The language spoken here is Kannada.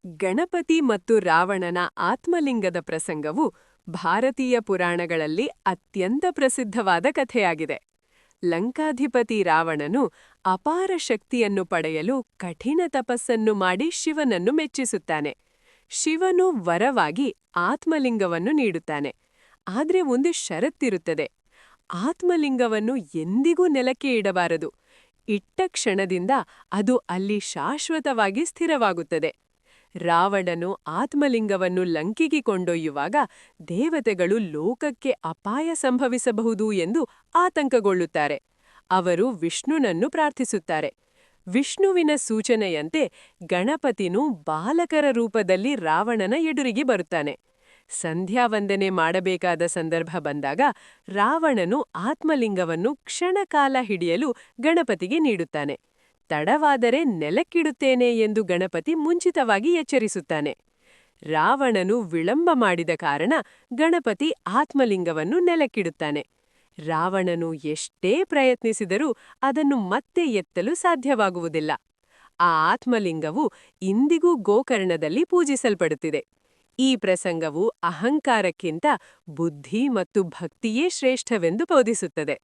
ಗಣಪತಿ ಮತ್ತು ರಾವಣನ ಆತ್ಮಲಿಂಗದ ಪ್ರಸಂಗವು ಭಾರತೀಯ ಪುರಾಣಗಳಲ್ಲಿ ಅತ್ಯಂತ ಪ್ರಸಿದ್ಧವಾದ ಕಥೆಯಾಗಿದೆ. ಲಂಕಾಧಿಪತಿ ರಾವಣನು ಅಪಾರ ಶಕ್ತಿಯನ್ನು ಪಡೆಯಲು ಕಠಿಣ ತಪಸ್ಸನ್ನು ಮಾಡಿ ಶಿವನನ್ನು ಮೆಚ್ಚಿಸುತ್ತಾನೆ. ಶಿವನು ವರವಾಗಿ ಆತ್ಮಲಿಂಗವನ್ನು ನೀಡುತ್ತಾನೆ. ಆದ್ರೆ ಒಂದು ಷರತ್ತಿರುತ್ತದೆ. ಆತ್ಮಲಿಂಗವನ್ನು ಎಂದಿಗೂ ನೆಲಕ್ಕೆ ಇಡಬಾರದು. ಇಟ್ಟ ಕ್ಷಣದಿಂದ ಅದು ಅಲ್ಲಿ ಶಾಶ್ವತವಾಗಿ ಸ್ಥಿರವಾಗುತ್ತದೆ. ರಾವಣನು ಆತ್ಮಲಿಂಗವನ್ನು ಲಂಕೆಗೆ ಕೊಂಡೊಯ್ಯುವಾಗ ದೇವತೆಗಳು ಲೋಕಕ್ಕೆ ಅಪಾಯ ಸಂಭವಿಸಬಹುದು ಎಂದು ಆತಂಕಗೊಳ್ಳುತ್ತಾರೆ. ಅವರು ವಿಷ್ಣುನನ್ನು ಪ್ರಾರ್ಥಿಸುತ್ತಾರೆ. ವಿಷ್ಣುವಿನ ಸೂಚನೆಯಂತೆ ಗಣಪತಿನು ಬಾಲಕರ ರೂಪದಲ್ಲಿ ರಾವಣನ ಎದುರಿಗೆ ಬರುತ್ತಾನೆ. ಸಂಧ್ಯಾವಂದನೆ ಮಾಡಬೇಕಾದ ಸಂದರ್ಭ ಬಂದಾಗ ರಾವಣನು ಆತ್ಮಲಿಂಗವನ್ನು ಕ್ಷಣಕಾಲ ಹಿಡಿಯಲು ಗಣಪತಿಗೆ ನೀಡುತ್ತಾನೆ. ತಡವಾದರೆ ನೆಲಕ್ಕಿಡುತ್ತೇನೆ ಎಂದು ಗಣಪತಿ ಮುಂಚಿತವಾಗಿ ಎಚ್ಚರಿಸುತ್ತಾನೆ. ರಾವಣನು ವಿಳಂಬ ಮಾಡಿದ ಕಾರಣ ಗಣಪತಿ ಆತ್ಮಲಿಂಗವನ್ನು ನೆಲಕ್ಕಿಡುತ್ತಾನೆ. ರಾವಣನು ಎಷ್ಟೇ ಪ್ರಯತ್ನಿಸಿದರೂ ಅದನ್ನು ಮತ್ತೆ ಎತ್ತಲು ಸಾಧ್ಯವಾಗುವುದಿಲ್ಲ. ಆ ಆತ್ಮಲಿಂಗವು ಇಂದಿಗೂ ಗೋಕರ್ಣದಲ್ಲಿ ಪೂಜಿಸಲ್ಪಡುತ್ತಿದೆ. ಈ ಪ್ರಸಂಗವು ಅಹಂಕಾರಕ್ಕಿಂತ ಬುದ್ಧಿ ಮತ್ತು ಭಕ್ತಿಯೇ ಶ್ರೇಷ್ಠವೆಂದು ಬೋಧಿಸುತ್ತದೆ.